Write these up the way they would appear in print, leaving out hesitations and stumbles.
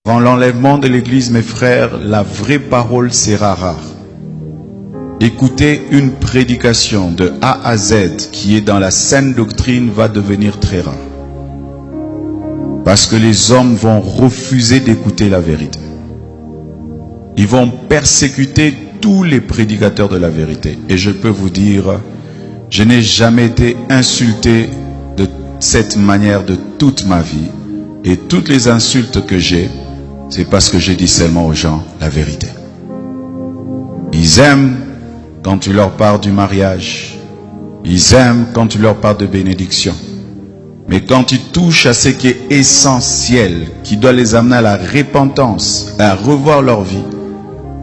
Avant l'enlèvement de l'Église, mes frères, la vraie parole sera rare. Écouter une prédication de A à Z qui est dans la saine doctrine va devenir très rare. Parce que les hommes vont refuser d'écouter la vérité. Ils vont persécuter tous les prédicateurs de la vérité. Et je peux vous dire, je n'ai jamais été insulté de cette manière de toute ma vie. Et toutes les insultes que j'ai, c'est parce que je dis seulement aux gens la vérité. Ils aiment quand tu leur parles du mariage. Ils aiment quand tu leur parles de bénédiction. Mais quand tu touches à ce qui est essentiel, qui doit les amener à la repentance, à revoir leur vie,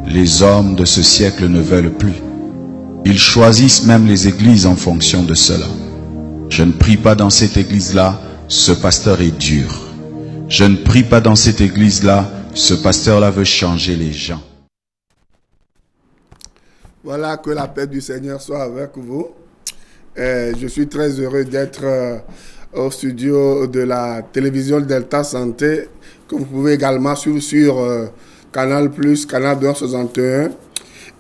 les hommes de ce siècle ne veulent plus. Ils choisissent même les églises en fonction de cela. Je ne prie pas dans cette église-là, ce pasteur est dur. Je ne prie pas dans cette église-là, ce pasteur-là veut changer les gens. Voilà, que la paix du Seigneur soit avec vous. Je suis très heureux d'être au studio de la télévision Delta Santé, que vous pouvez également suivre sur Canal+, Canal 261.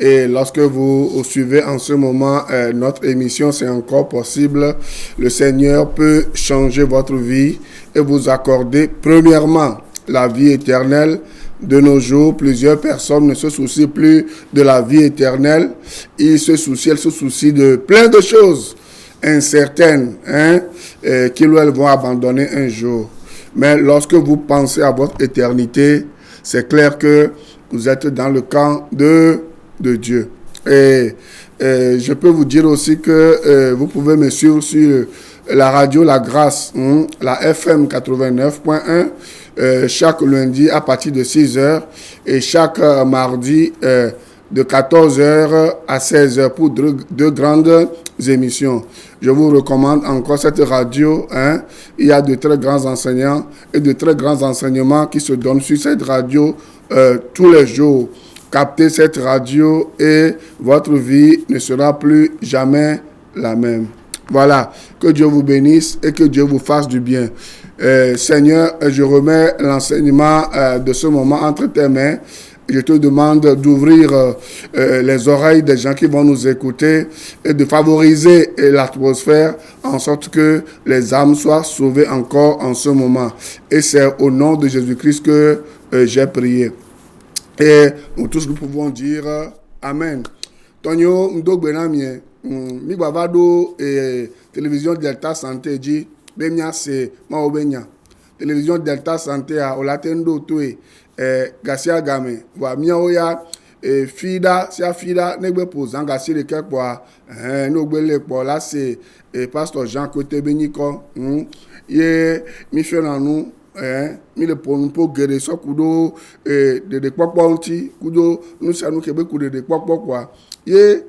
Et lorsque vous suivez en ce moment notre émission, c'est encore possible. Le Seigneur peut changer votre vie et vous accorder premièrement la vie éternelle. De nos jours, plusieurs personnes ne se soucient plus de la vie éternelle. Elles se soucient de plein de choses incertaines qu'ils ou elles vont abandonner un jour. Mais lorsque vous pensez à votre éternité, c'est clair que vous êtes dans le camp de Dieu. Et je peux vous dire aussi que vous pouvez me suivre sur la radio La Grâce, la FM 89.1, chaque lundi à partir de 6h et chaque mardi de 14h à 16h pour deux grandes émissions. Je vous recommande encore cette radio. Il y a de très grands enseignants et de très grands enseignements qui se donnent sur cette radio tous les jours. Captez cette radio et votre vie ne sera plus jamais la même. Voilà, que Dieu vous bénisse et que Dieu vous fasse du bien. Seigneur, je remets l'enseignement de ce moment entre tes mains. Je te demande d'ouvrir les oreilles des gens qui vont nous écouter et de favoriser l'atmosphère en sorte que les âmes soient sauvées encore en ce moment. Et c'est au nom de Jésus-Christ que j'ai prié. Et nous tous nous pouvons dire Amen. Tonyo Ndogbenamie, Mibavado et télévision Delta Santé dit Bemia c'est Maobenya. Télévision Delta Santé à Olatendo Toé, Garcia Game, Wa Miaoya, Fida, Sia Fida, Negbe Pozan, Garcia de Kekwa, Nogbele pour là c'est Pasteur Jean Côté Beniko, Ye Michenanou. Mi le pon pour guérir so kudo de popo anti kudo nous ça nous kebe kudo de popo quoi ye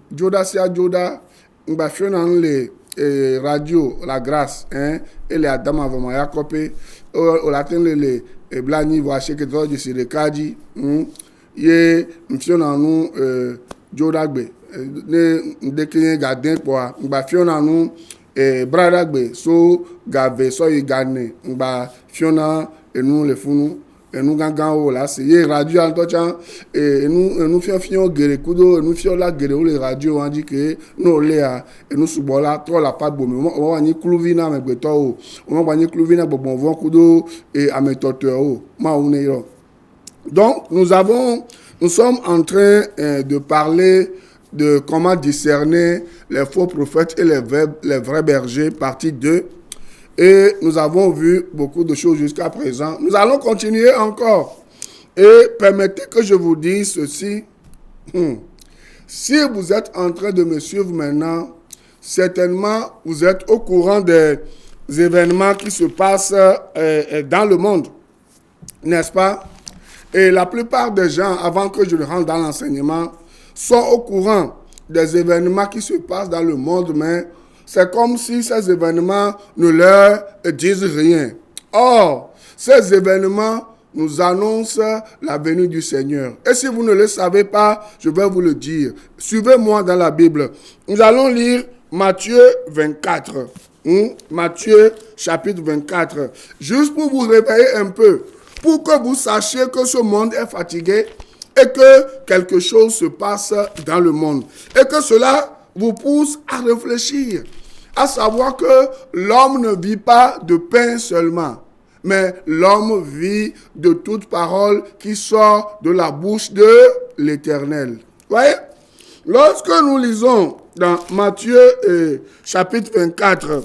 joda sia joda ngba fiona le radio La Grâce et les adama vama yakope o la tenle le blani va cheke to de sire kaji ye mfiona nous joda gbe ne ndekeye garden quoi ngba fiona nous brada gbe so gave so igane ngba fiona enu le funu enu gangan o la se ye radio antocha enu fion gere kudo enu fion la gere o le radio an di ke no le a enu subola to la pa gbo mi o wa ni kluvina me gbe to o wa ni kluvina gbon von kudo ametote o ma o ne yo. Donc nous sommes en train de parler de comment discerner les faux prophètes et les vrais bergers, partie 2. Et nous avons vu beaucoup de choses jusqu'à présent. Nous allons continuer encore. Et permettez que je vous dise ceci. Si vous êtes en train de me suivre maintenant, certainement vous êtes au courant des événements qui se passent dans le monde. N'est-ce pas? Et la plupart des gens, avant que je ne rentre dans l'enseignement, sont au courant des événements qui se passent dans le monde, mais c'est comme si ces événements ne leur disent rien. Or, ces événements nous annoncent la venue du Seigneur. Et si vous ne le savez pas, je vais vous le dire. Suivez-moi dans la Bible. Nous allons lire Matthieu 24. Matthieu chapitre 24. Juste pour vous réveiller un peu. pour que vous sachiez que ce monde est fatigué et que quelque chose se passe dans le monde. Et que cela vous pousse à réfléchir, à savoir que l'homme ne vit pas de pain seulement, mais l'homme vit de toute parole qui sort de la bouche de l'Éternel. Voyez, lorsque nous lisons dans Matthieu chapitre 24,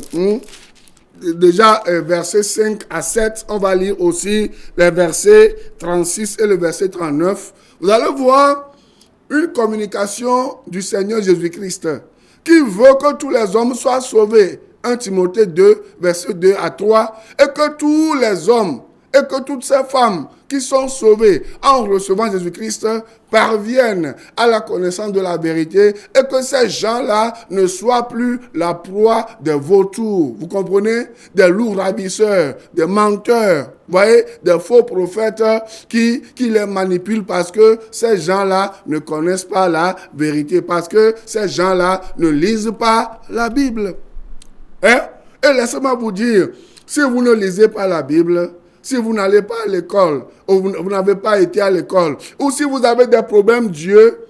déjà versets 5 à 7, on va lire aussi les versets 36 et le verset 39. Vous allez voir une communication du Seigneur Jésus-Christ qui veut que tous les hommes soient sauvés. 1 Timothée 2, verset 2 à 3, et que tous les hommes et que toutes ces femmes qui sont sauvées en recevant Jésus-Christ parviennent à la connaissance de la vérité et que ces gens-là ne soient plus la proie des vautours. Vous comprenez? Des loups ravisseurs, des menteurs, voyez, des faux prophètes qui les manipulent parce que ces gens-là ne connaissent pas la vérité, parce que ces gens-là ne lisent pas la Bible. Hein? Et laissez-moi vous dire, si vous ne lisez pas la Bible, si vous n'allez pas à l'école, ou vous n'avez pas été à l'école, ou si vous avez des problèmes d'yeux,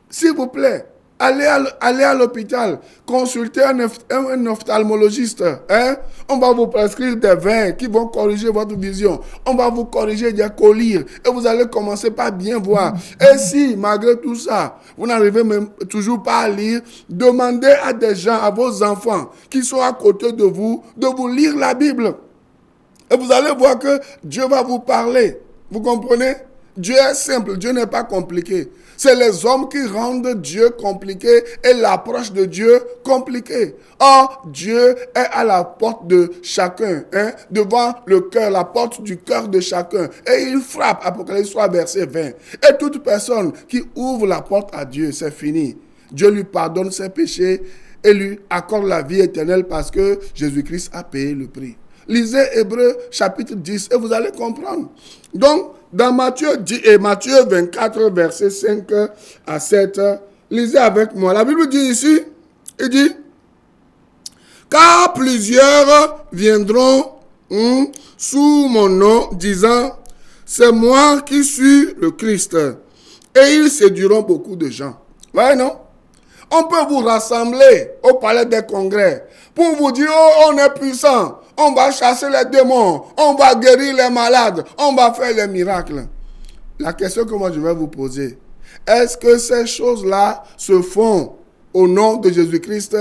s'il vous plaît, allez à l'hôpital, consultez un ophtalmologiste. Hein? On va vous prescrire des vins qui vont corriger votre vision. On va vous corriger des collyres et vous allez commencer par bien voir. Et si, malgré tout ça, vous n'arrivez même toujours pas à lire, demandez à des gens, à vos enfants qui sont à côté de vous lire la Bible. Et vous allez voir que Dieu va vous parler. Vous comprenez? Dieu est simple, Dieu n'est pas compliqué. C'est les hommes qui rendent Dieu compliqué et l'approche de Dieu compliquée. Or, Dieu est à la porte de chacun, hein, devant le cœur, la porte du cœur de chacun. Et il frappe, Apocalypse 3, verset 20. Et toute personne qui ouvre la porte à Dieu, c'est fini. Dieu lui pardonne ses péchés et lui accorde la vie éternelle parce que Jésus-Christ a payé le prix. Lisez Hébreux chapitre 10 et vous allez comprendre. Donc, dans Matthieu 24, versets 5 à 7, lisez avec moi. La Bible dit ici, il dit, car plusieurs viendront sous mon nom, disant, c'est moi qui suis le Christ. Et ils séduiront beaucoup de gens. Ouais, non? On peut vous rassembler au palais des congrès pour vous dire, oh, on est puissant. On va chasser les démons, on va guérir les malades, on va faire les miracles. La question que moi je vais vous poser, est-ce que ces choses-là se font au nom de Jésus-Christ?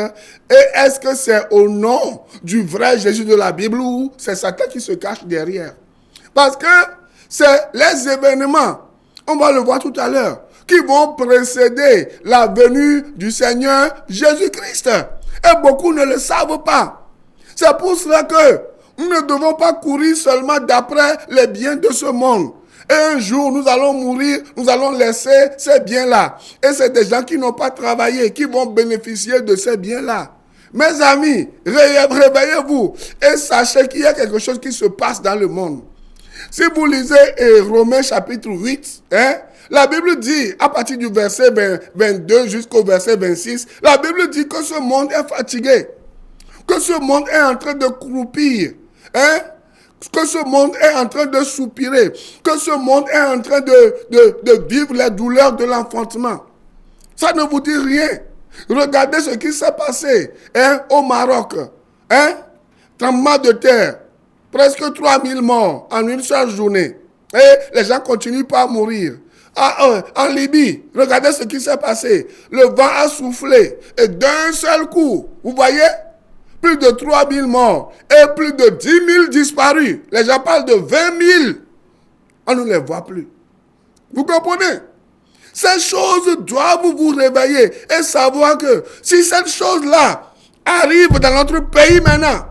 Et est-ce que c'est au nom du vrai Jésus de la Bible ou c'est Satan qui se cache derrière? Parce que c'est les événements, on va le voir tout à l'heure, qui vont précéder la venue du Seigneur Jésus-Christ. Et beaucoup ne le savent pas. C'est pour cela que nous ne devons pas courir seulement d'après les biens de ce monde. Et un jour, nous allons mourir, nous allons laisser ces biens-là. Et c'est des gens qui n'ont pas travaillé, qui vont bénéficier de ces biens-là. Mes amis, réveillez-vous et sachez qu'il y a quelque chose qui se passe dans le monde. Si vous lisez Romains chapitre 8, la Bible dit, à partir du verset 22 jusqu'au verset 26, la Bible dit que ce monde est fatigué. Que ce monde est en train de croupir, que ce monde est en train de soupirer, que ce monde est en train de vivre les douleurs de l'enfantement. Ça ne vous dit rien. Regardez ce qui s'est passé au Maroc. Tremblement de terre, presque 3000 morts en une seule journée. Et les gens continuent pas à mourir. En Libye, regardez ce qui s'est passé. Le vent a soufflé et d'un seul coup, vous voyez, plus de 3000 morts et plus de 10 000 disparus. Les gens parlent de 20 000. On ne les voit plus. Vous comprenez? Ces choses doivent vous réveiller et savoir que si cette chose-là arrive dans notre pays maintenant,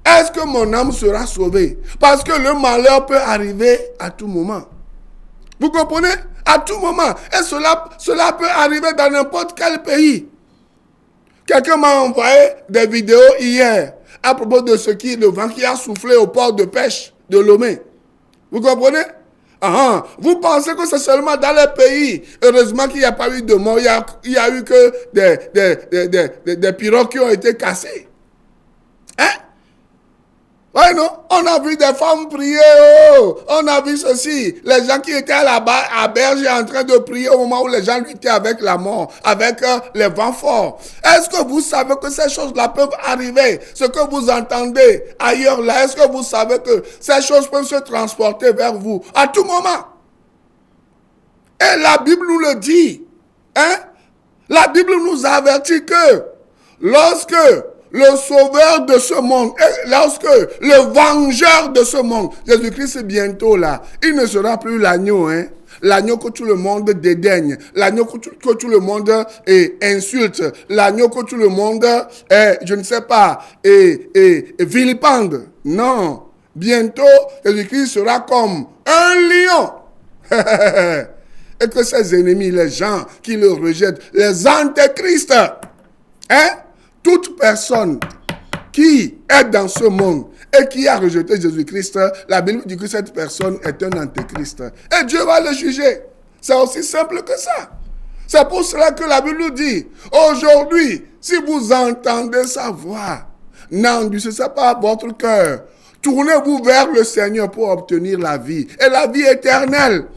est-ce que mon âme sera sauvée? Parce que le malheur peut arriver à tout moment. Vous comprenez? À tout moment. Et cela peut arriver dans n'importe quel pays. Quelqu'un m'a envoyé des vidéos hier à propos de le vent qui a soufflé au port de pêche de Lomé. Vous comprenez? Vous pensez que c'est seulement dans les pays. Heureusement qu'il n'y a pas eu de mort. Il y a eu que des pirogues qui ont été cassées. Ouais, non? On a vu des femmes prier, oh, on a vu ceci. Les gens qui étaient là-bas à Berge en train de prier au moment où les gens luttaient avec la mort, avec les vents forts. Est-ce que vous savez que ces choses-là peuvent arriver? Ce que vous entendez ailleurs là, est-ce que vous savez que ces choses peuvent se transporter vers vous à tout moment? Et la Bible nous le dit. Hein? La Bible nous avertit que lorsque le sauveur de ce monde, lorsque le vengeur de ce monde, Jésus-Christ est bientôt là, il ne sera plus l'agneau, hein? L'agneau que tout le monde dédaigne, l'agneau que tout le monde insulte, l'agneau que tout le monde, je ne sais pas, vilipende. Non, bientôt, Jésus-Christ sera comme un lion. Et que ses ennemis, les gens qui le rejettent, les antéchrists, hein? Toute personne qui est dans ce monde et qui a rejeté Jésus-Christ, la Bible dit que cette personne est un antéchrist. Et Dieu va le juger. C'est aussi simple que ça. C'est pour cela que la Bible nous dit, aujourd'hui, si vous entendez sa voix, n'endurcissez pas votre cœur. Tournez-vous vers le Seigneur pour obtenir la vie. Et la vie éternelle.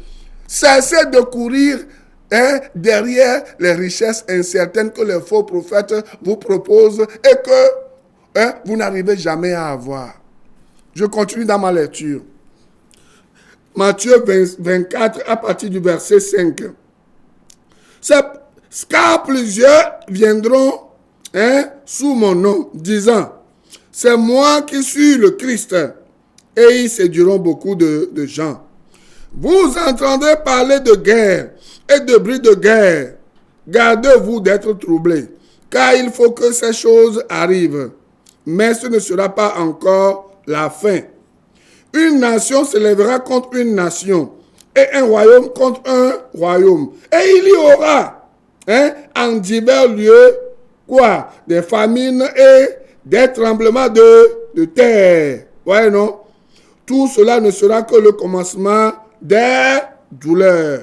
Cessez de courir derrière les richesses incertaines que les faux prophètes vous proposent et que vous n'arrivez jamais à avoir. Je continue dans ma lecture. Matthieu 24 à partir du verset 5. Car plusieurs viendront sous mon nom, disant, c'est moi qui suis le Christ. Et ils séduiront beaucoup de gens. Vous entendez parler de guerre et de bruit de guerre. Gardez-vous d'être troublés, car il faut que ces choses arrivent. Mais ce ne sera pas encore la fin. Une nation se lèvera contre une nation, et un royaume contre un royaume. Et il y aura, en divers lieux, quoi? Des famines et des tremblements de terre. Ouais, non? Tout cela ne sera que le commencement des douleurs.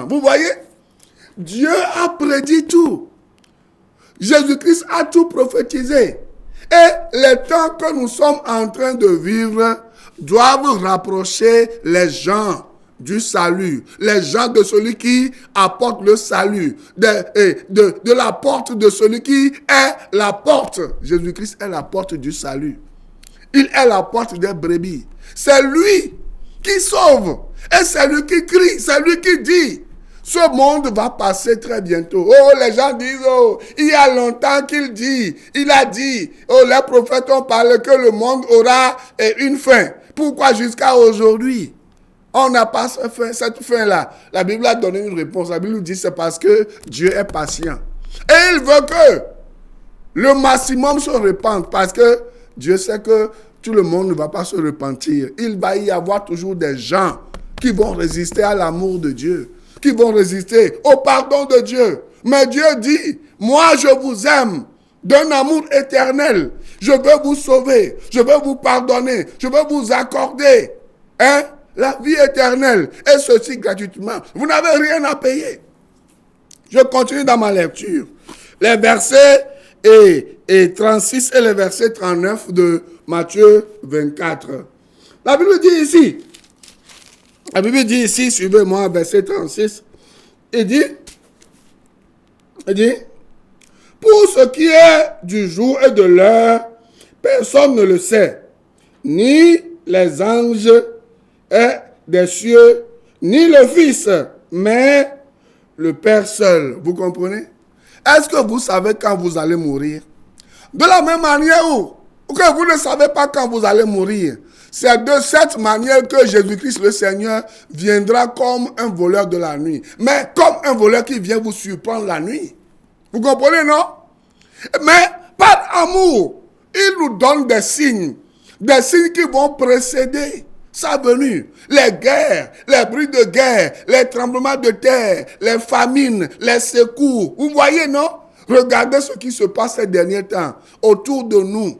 Vous voyez? Dieu a prédit tout. Jésus-Christ a tout prophétisé. Et les temps que nous sommes en train de vivre doivent rapprocher les gens du salut. Les gens de celui qui apporte le salut. De la porte de celui qui est la porte. Jésus-Christ est la porte du salut. Il est la porte des brebis. C'est lui qui sauve. Et c'est lui qui crie. C'est lui qui dit. Ce monde va passer très bientôt. Oh, les gens disent, oh, il y a longtemps qu'il dit. Il a dit, oh, les prophètes ont parlé que le monde aura une fin. Pourquoi jusqu'à aujourd'hui, on n'a pas cette fin-là? La Bible a donné une réponse. La Bible dit, c'est parce que Dieu est patient. Et il veut que le maximum se répande. Parce que Dieu sait que tout le monde ne va pas se repentir. Il va y avoir toujours des gens qui vont résister à l'amour de Dieu, qui vont résister au pardon de Dieu. Mais Dieu dit, moi je vous aime d'un amour éternel. Je veux vous sauver, je veux vous pardonner, je veux vous accorder la vie éternelle. Et ceci gratuitement. Vous n'avez rien à payer. Je continue dans ma lecture. Les versets 36 et les versets 39 de Matthieu 24. La Bible dit ici, suivez-moi, verset 36, il dit, pour ce qui est du jour et de l'heure, personne ne le sait, ni les anges des cieux, ni le Fils, mais le Père seul. Vous comprenez? Est-ce que vous savez quand vous allez mourir? De la même manière que vous ne savez pas quand vous allez mourir. C'est de cette manière que Jésus-Christ le Seigneur viendra comme un voleur de la nuit. Mais comme un voleur qui vient vous surprendre la nuit. Vous comprenez, non? Mais par amour, il nous donne des signes qui vont précéder sa venue. Les guerres, les bruits de guerre, les tremblements de terre, les famines, les secours. Vous voyez, non? Regardez ce qui se passe ces derniers temps autour de nous.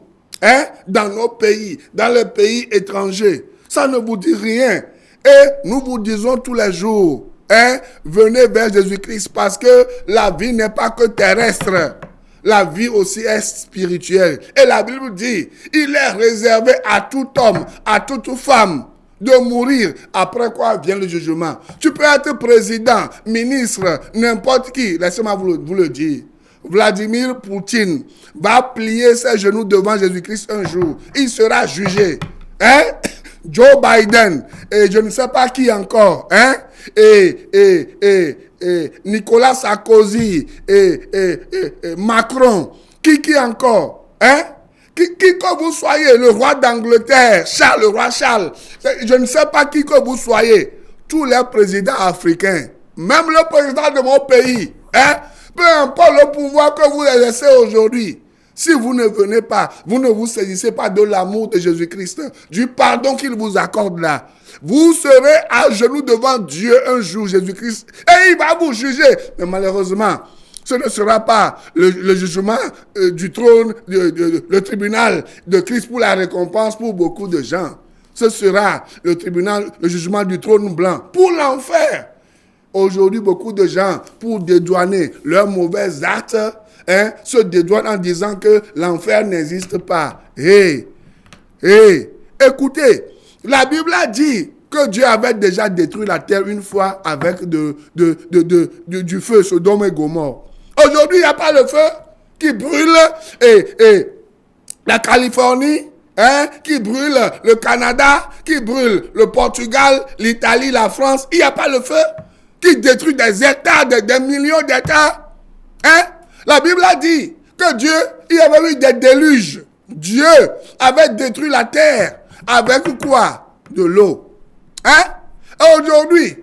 Dans nos pays, dans les pays étrangers. Ça ne vous dit rien. Et nous vous disons tous les jours, venez vers Jésus-Christ parce que la vie n'est pas que terrestre. la vie aussi est spirituelle. Et la Bible dit, il est réservé à tout homme, à toute femme, de mourir, après quoi vient le jugement. Tu peux être président, ministre, n'importe qui. Laissez-moi vous le dire. Vladimir Poutine va plier ses genoux devant Jésus-Christ un jour. Il sera jugé. Hein? Joe Biden, et je ne sais pas qui encore, hein? Et Nicolas Sarkozy, et Macron, qui encore, hein? Qui que vous soyez, le roi d'Angleterre, le roi Charles, je ne sais pas qui que vous soyez, tous les présidents africains, même le président de mon pays, hein? Peu importe le pouvoir que vous exercez aujourd'hui, si vous ne venez pas, vous ne vous saisissez pas de l'amour de Jésus-Christ, du pardon qu'il vous accorde là, vous serez à genoux devant Dieu un jour, Jésus-Christ, et il va vous juger. Mais malheureusement, ce ne sera pas le jugement du trône, le tribunal de Christ pour la récompense pour beaucoup de gens. Ce sera le jugement du trône blanc pour l'enfer. Aujourd'hui, beaucoup de gens, pour dédouaner leurs mauvais actes, se dédouanent en disant que l'enfer n'existe pas. Écoutez, la Bible a dit que Dieu avait déjà détruit la terre une fois avec du feu, Sodome et Gomorrhe. Aujourd'hui, il n'y a pas le feu qui brûle et la Californie, qui brûle le Canada, qui brûle le Portugal, l'Italie, la France. Il n'y a pas le feu qui détruit des hectares, des millions d'hectares. La Bible a dit que Dieu, il y avait eu des déluges. Dieu avait détruit la terre avec quoi? De l'eau. Et aujourd'hui,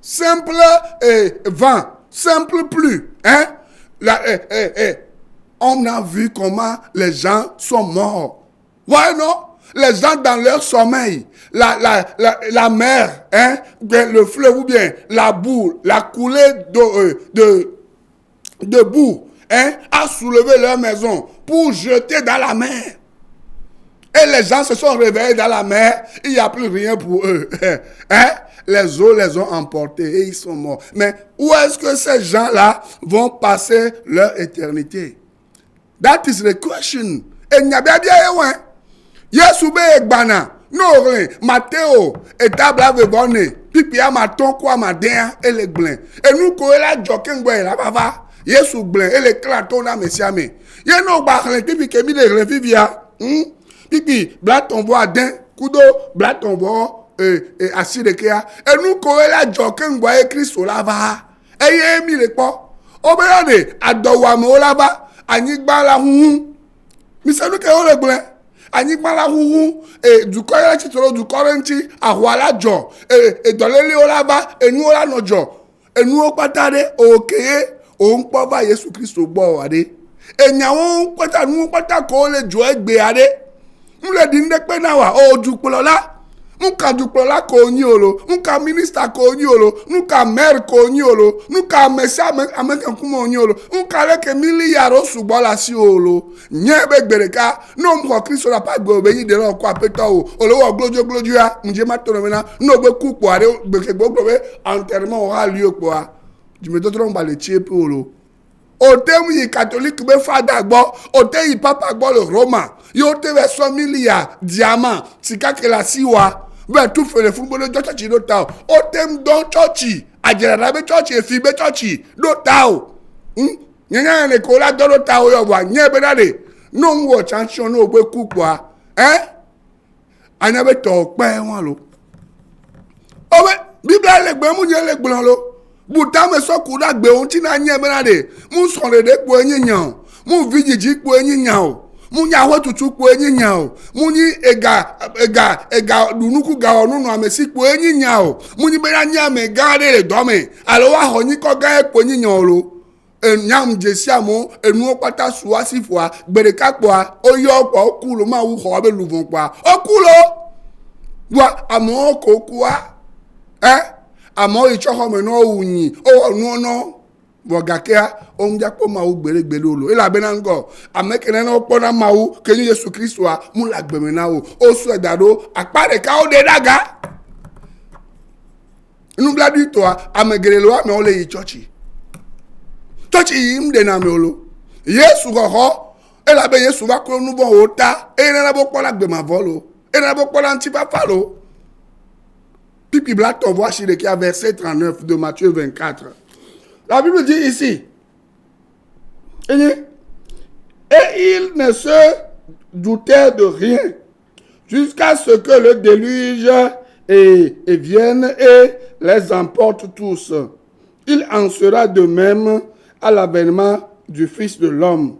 simple vent, simple pluie. On a vu comment les gens sont morts. Ouais, non? Les gens dans leur sommeil, la mer, le fleuve ou bien la boue, la coulée de boue, a soulevé leur maison pour jeter dans la mer. Et les gens se sont réveillés dans la mer, il n'y a plus rien pour eux. Les eaux les ont emportés et ils sont morts. Mais où est-ce que ces gens-là vont passer leur éternité? That is the question. Et il n'y a bien dit, Yesube Egbana, Noré, Matteo, et Tabla Vebone, Pipia Maton, quoi, Madin, et les blins. Et nous, quand la joking, la bava, Yesu blin, et les clatons, messiame. Yeno Barlin, Pipi Kemi de Revivia, Pipi, Blaton bois d'un, Kudo, Blaton bois, et assis de Kea. Et nous, quand la joking, bois écrit sur la va, et yé mi le po. Obéane, Adowame, Olaba, Anigba la hou, Missanu Keo le blin. Anigmala huhu et du koyela chitolo du korenti ahwala jo et dolele olaba et nous ola nojo et nous opatade okeye o npo ba Yesu Kristo gbo ade e nyawo pata nu pata ko le jo egbe ade nle di ndepe na wa o dupolola nka dupolola ko nyi olo nka minister ko nyi olo nka maire ko nyi olo nka mesa american kuma nyi olo nka leke miliyaro subola si olo nyebe gbereka no mko Kristo la pa gbe obeyin de lo ko apeto o olowo glojo ya nje ma to mena no gbe ku po are gbe gbogbo be enterrement aura lieu po a je me donne ba le tie pe olo o te yi catholique be fada gbo o te yi papa gbo le Roma yo te ve 100 milliards diamant tika ke la siwa be tout fait le football de church do ta o tem don church ajera be church e fi be church do ta o nyanya ne ko la do ta o yo wa nye be dade no wo champion no gbe ku kwa anya be to pe won lo o be Bible le gbe mu nye le gbon lo buta me so ku da gbe ohun ti na nye be dade mu so re de po enyan mu vijiji po enyan o mu nya ho tutu po enyinya o mu ni ega dunuku ga onu no amesi po enyinya o mu ni be nya me ga de do me alo wa ho ni ko ga po enyinya o lo enyam jesi amo enu opata suwa sifua gbere kakpoa oyo po okulo ma wu ho be luvon pa okulo wa amo ko kuwa amo icho ho me no unyi o nu no Bogakea onjapo mau gbere olo ila benango amekene na opona mau kenyu Yesu Kristo a mu la gbemena o osu edado apare ka o de daga inu bladu to a amegere lo ame ole yi church yi mde na me olo Yesu goho, et la be Yesu va ko nu bon ota, et na bo ko la gbe ma volo, et na bo ko la nti papa lo. Puis Blat on voit chez qui a verset 39 de Matthieu 24. La Bible dit ici, et il ne se doutait de rien jusqu'à ce que le déluge vienne et les emporte tous. Il en sera de même à l'avènement du Fils de l'homme.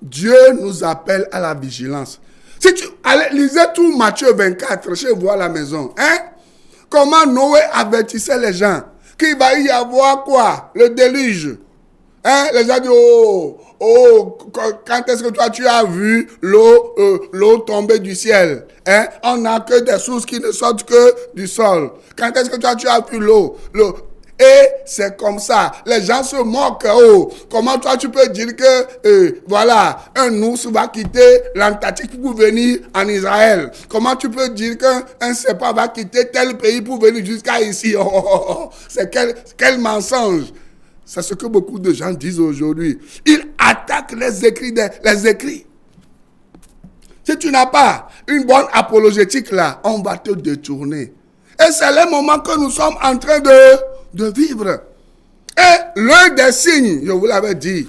Dieu nous appelle à la vigilance. Si tu lisez tout Matthieu 24 chez vous à la maison, hein? Comment Noé avertissait les gens qu'il va y avoir quoi? Le déluge. Hein? Les gens disent, quand est-ce que toi tu as vu l'eau tomber du ciel? Hein? On n'a que des sources qui ne sortent que du sol. Quand est-ce que toi tu as vu l'eau? Et c'est comme ça. Les gens se moquent. Comment toi tu peux dire que, voilà, un ours va quitter l'Antarctique pour venir en Israël? Comment tu peux dire qu'un serpent va quitter tel pays pour venir jusqu'à ici? C'est quel mensonge. C'est ce que beaucoup de gens disent aujourd'hui. Ils attaquent les écrits. Si tu n'as pas une bonne apologétique là, on va te détourner. Et c'est le moment que nous sommes en train de vivre. Et l'un des signes, je vous l'avais dit,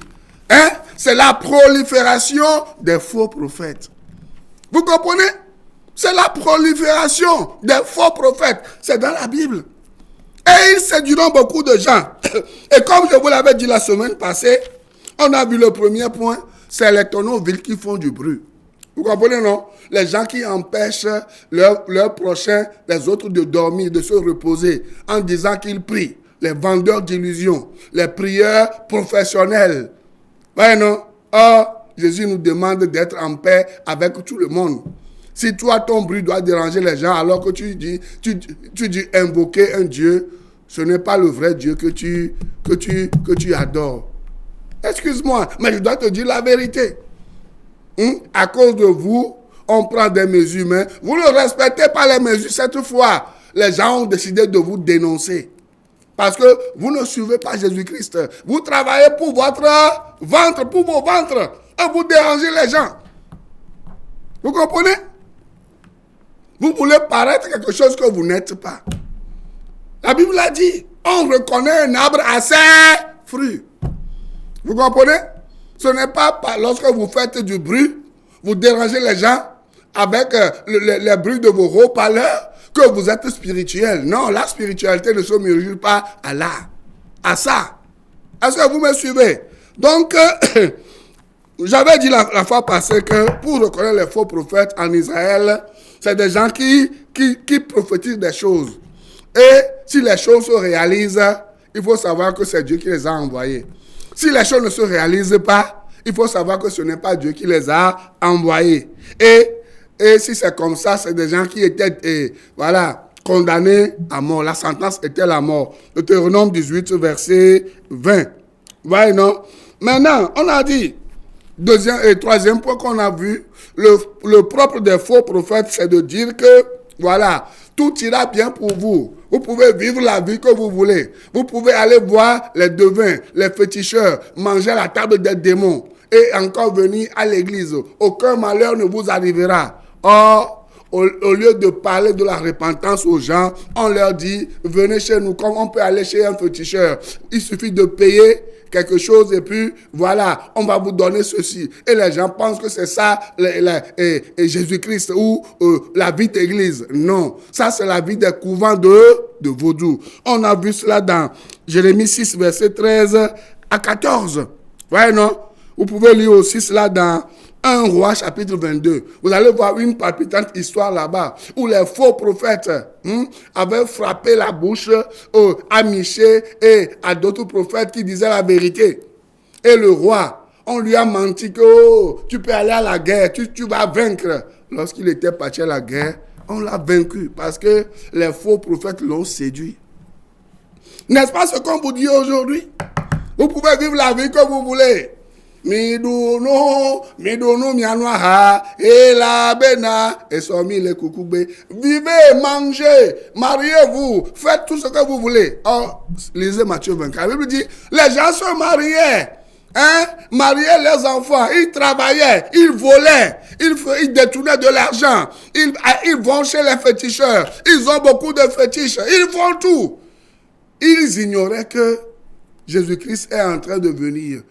hein, c'est la prolifération des faux prophètes. Vous comprenez? C'est la prolifération des faux prophètes. C'est dans la Bible. Et ils séduiront beaucoup de gens. Et comme je vous l'avais dit la semaine passée, on a vu le premier point, c'est les tonneaux vides qui font du bruit. Vous comprenez, non? Les gens qui empêchent leurs prochains, les autres, de dormir, de se reposer, en disant qu'ils prient. Les vendeurs d'illusions, les prieurs professionnels. Ouais, non? Or, Jésus nous demande d'être en paix avec tout le monde. Si toi, ton bruit doit déranger les gens, alors que tu dis invoquer un Dieu, ce n'est pas le vrai Dieu que tu adores. Excuse-moi, mais je dois te dire la vérité. À cause de vous, on prend des mesures, mais vous ne respectez pas les mesures. Cette fois, les gens ont décidé de vous dénoncer. Parce que vous ne suivez pas Jésus-Christ. Vous travaillez pour votre ventre, pour vos ventres. Et vous dérangez les gens. Vous comprenez? Vous voulez paraître quelque chose que vous n'êtes pas. La Bible a dit, on reconnaît un arbre à ses fruits. Vous comprenez? Ce n'est pas lorsque vous faites du bruit, vous dérangez les gens avec les bruits de vos haut-parleurs que vous êtes spirituel. Non, la spiritualité ne se mesure pas à ça. Est-ce que vous me suivez? Donc, j'avais dit la fois passée que pour reconnaître les faux prophètes en Israël, c'est des gens qui prophétisent des choses. Et si les choses se réalisent, il faut savoir que c'est Dieu qui les a envoyés. Si les choses ne se réalisent pas, il faut savoir que ce n'est pas Dieu qui les a envoyés. Et si c'est comme ça, c'est des gens qui étaient condamnés à mort. La sentence était la mort. Deutéronome 18, verset 20. Voyez, non? Maintenant, on a dit, deuxième et troisième point qu'on a vu, le propre des faux prophètes, c'est de dire que, voilà, tout ira bien pour vous. Vous pouvez vivre la vie que vous voulez. Vous pouvez aller voir les devins, les féticheurs, manger à la table des démons et encore venir à l'église. Aucun malheur ne vous arrivera. Or, au lieu de parler de la repentance aux gens, on leur dit, venez chez nous, comme on peut aller chez un féticheur. Il suffit de payer quelque chose et puis voilà, on va vous donner ceci. Et les gens pensent que c'est ça Jésus-Christ ou la vie d'église. Non, ça c'est la vie des couvents de vaudou. On a vu cela dans Jérémie 6, verset 13 à 14. Ouais, non? Vous pouvez lire aussi cela dans 1 Roi, chapitre 22. Vous allez voir une palpitante histoire là-bas où les faux prophètes avaient frappé la bouche à Michée et à d'autres prophètes qui disaient la vérité. Et le roi, on lui a menti que tu peux aller à la guerre, tu vas vaincre. Lorsqu'il était parti à la guerre, on l'a vaincu parce que les faux prophètes l'ont séduit. N'est-ce pas ce qu'on vous dit aujourd'hui? Vous pouvez vivre la vie que vous voulez. Midounou, mianoha, et la bena, et somi le koukoubé. Vivez, mangez, mariez-vous, faites tout ce que vous voulez. Oh, lisez Matthieu 24. La Bible dit, les gens se mariaient. Hein? Mariaient leurs enfants, ils travaillaient, ils volaient, ils détournaient de l'argent, ils vont chez les féticheurs, ils ont beaucoup de fétiches, ils font tout. Ils ignoraient que Jésus-Christ est en train de venir.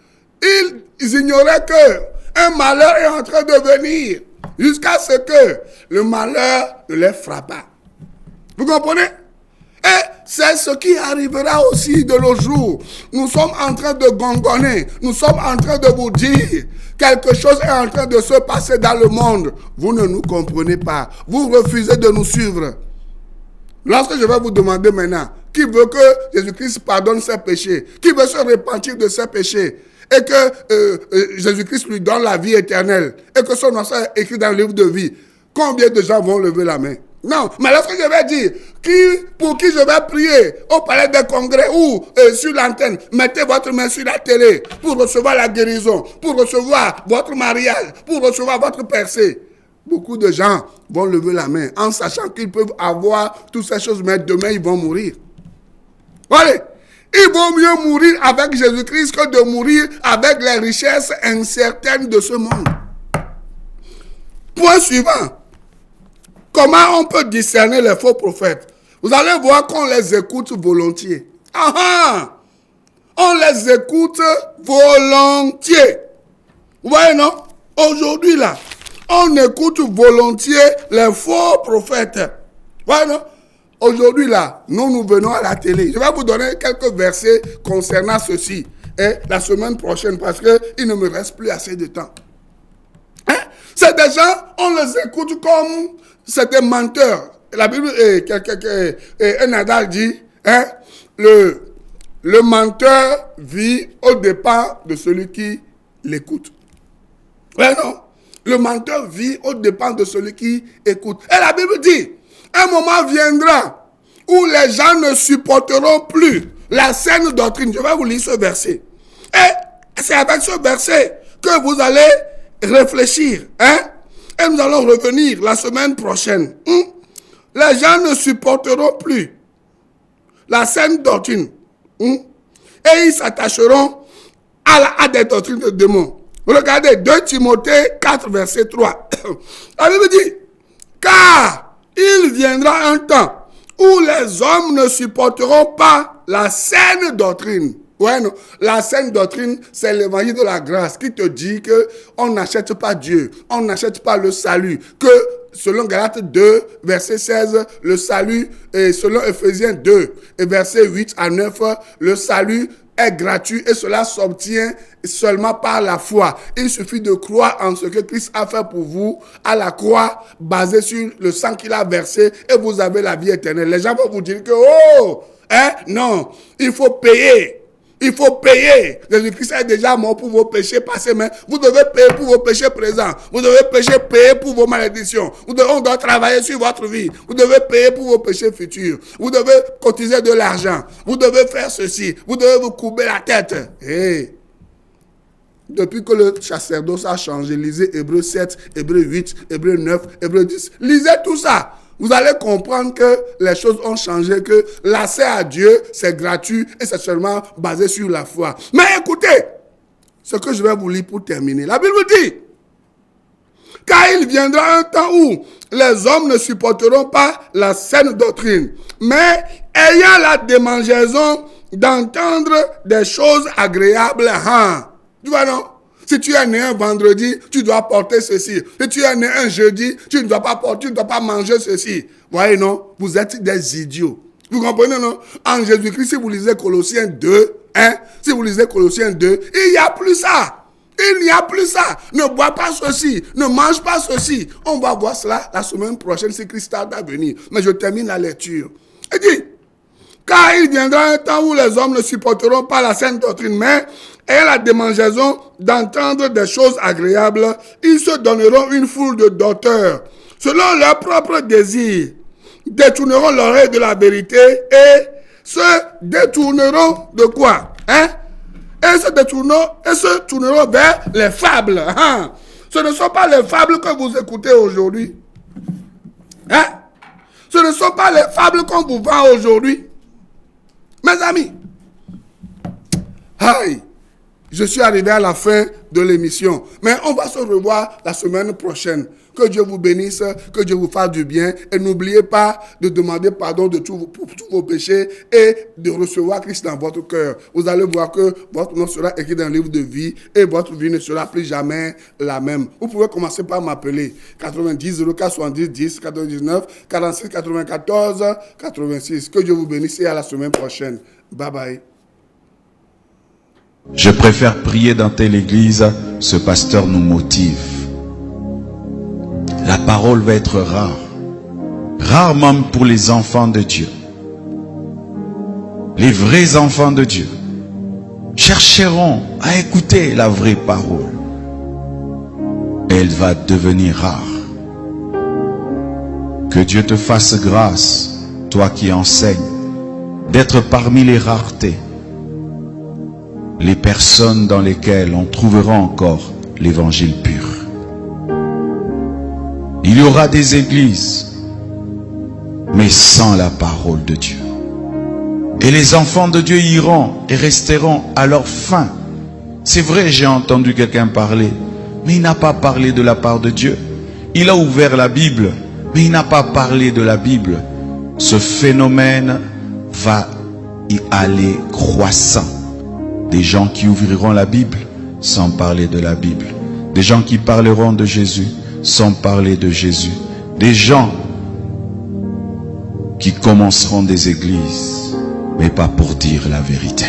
Ils ignoraient que un malheur est en train de venir jusqu'à ce que le malheur ne les frappa. Vous comprenez? Et c'est ce qui arrivera aussi de nos jours. Nous sommes en train de gongonner. Nous sommes en train de vous dire quelque chose est en train de se passer dans le monde. Vous ne nous comprenez pas. Vous refusez de nous suivre. Lorsque je vais vous demander maintenant, qui veut que Jésus-Christ pardonne ses péchés? Qui veut se repentir de ses péchés? Et que Jésus-Christ lui donne la vie éternelle. Et que son nom soit écrit dans le livre de vie. Combien de gens vont lever la main? Non, mais lorsque je vais dire pour qui je vais prier au palais des congrès ou sur l'antenne, mettez votre main sur la télé pour recevoir la guérison, pour recevoir votre mariage, pour recevoir votre percée. Beaucoup de gens vont lever la main en sachant qu'ils peuvent avoir toutes ces choses, mais demain ils vont mourir. Allez, il vaut mieux mourir avec Jésus-Christ que de mourir avec les richesses incertaines de ce monde. Point suivant. Comment on peut discerner les faux prophètes? Vous allez voir qu'on les écoute volontiers. On les écoute volontiers. Vous voyez, non? Aujourd'hui, là, on écoute volontiers les faux prophètes. Vous voyez, non? Aujourd'hui, là, nous venons à la télé. Je vais vous donner quelques versets concernant ceci. Et la semaine prochaine, parce qu'il ne me reste plus assez de temps. Hein? C'est des gens, on les écoute comme c'est des menteurs. La Bible, un adage dit, hein, le menteur vit au dépens de celui qui l'écoute. Ouais, non? Le menteur vit au dépens de celui qui écoute. Et la Bible dit, un moment viendra où les gens ne supporteront plus la saine doctrine. Je vais vous lire ce verset. Et c'est avec ce verset que vous allez réfléchir, hein? Et nous allons revenir la semaine prochaine. Les gens ne supporteront plus la saine doctrine. Et ils s'attacheront à des doctrines de démons. Regardez 2 Timothée 4, verset 3. La Bible dit, car il viendra un temps où les hommes ne supporteront pas la saine doctrine. Ouais, non. La saine doctrine, c'est l'évangile de la grâce qui te dit que on n'achète pas Dieu, on n'achète pas le salut, que selon Galates 2, verset 16, le salut, et selon Ephésiens 2, et verset 8 à 9, le salut est gratuit et cela s'obtient seulement par la foi. Il suffit de croire en ce que Christ a fait pour vous à la croix, basé sur le sang qu'il a versé, et vous avez la vie éternelle. Les gens vont vous dire que, non, il faut payer. Il faut payer. Jésus-Christ est déjà mort pour vos péchés passés, mais vous devez payer pour vos péchés présents. Vous devez payer pour vos malédictions. On doit travailler sur votre vie. Vous devez payer pour vos péchés futurs. Vous devez cotiser de l'argent. Vous devez faire ceci. Vous devez vous courber la tête. Hey. Depuis que le sacerdoce a changé, lisez Hébreux 7, Hébreux 8, Hébreux 9, Hébreux 10. Lisez tout ça. Vous allez comprendre que les choses ont changé, que l'accès à Dieu, c'est gratuit et c'est seulement basé sur la foi. Mais écoutez, ce que je vais vous lire pour terminer. La Bible dit, car il viendra un temps où les hommes ne supporteront pas la saine doctrine, mais ayant la démangeaison d'entendre des choses agréables. Tu vois, non? Si tu es né un vendredi, tu dois porter ceci. Si tu es né un jeudi, tu ne dois pas porter, tu ne dois pas manger ceci. Voyez, non? Vous êtes des idiots. Vous comprenez, non? En Jésus-Christ, si vous lisez Colossiens 2, si vous lisez Colossiens 2, il n'y a plus ça. Il n'y a plus ça. Ne bois pas ceci. Ne mange pas ceci. On va voir cela la semaine prochaine si Christ tarde à venir. Mais je termine la lecture. Il dit, car il viendra un temps où les hommes ne supporteront pas la saine doctrine, mais ayant la démangeaison d'entendre des choses agréables, ils se donneront une foule de docteurs, selon leurs propres désirs, détourneront l'oreille de la vérité et se détourneront de quoi? et se tourneront vers les fables. Hein? Ce ne sont pas les fables que vous écoutez aujourd'hui. Hein? Ce ne sont pas les fables qu'on vous vend aujourd'hui. Mes amis, aïe, je suis arrivé à la fin de l'émission. Mais on va se revoir la semaine prochaine. Que Dieu vous bénisse, que Dieu vous fasse du bien. Et n'oubliez pas de demander pardon pour tous vos péchés et de recevoir Christ dans votre cœur. Vous allez voir que votre nom sera écrit dans le livre de vie et votre vie ne sera plus jamais la même. Vous pouvez commencer par m'appeler 90 04 70 10 99 46 94 86. Que Dieu vous bénisse et à la semaine prochaine. Bye bye. Je préfère prier dans telle église, ce pasteur nous motive. La parole va être rare. Rare même pour les enfants de Dieu. Les vrais enfants de Dieu chercheront à écouter la vraie parole. Elle va devenir rare. Que Dieu te fasse grâce, toi qui enseignes, d'être parmi les raretés. Les personnes dans lesquelles on trouvera encore l'évangile pur. Il y aura des églises, mais sans la parole de Dieu. Et les enfants de Dieu iront et resteront à leur fin. C'est vrai, j'ai entendu quelqu'un parler, mais il n'a pas parlé de la part de Dieu. Il a ouvert la Bible, mais il n'a pas parlé de la Bible. Ce phénomène va y aller croissant. Des gens qui ouvriront la Bible sans parler de la Bible. Des gens qui parleront de Jésus sans parler de Jésus. Des gens qui commenceront des églises, mais pas pour dire la vérité.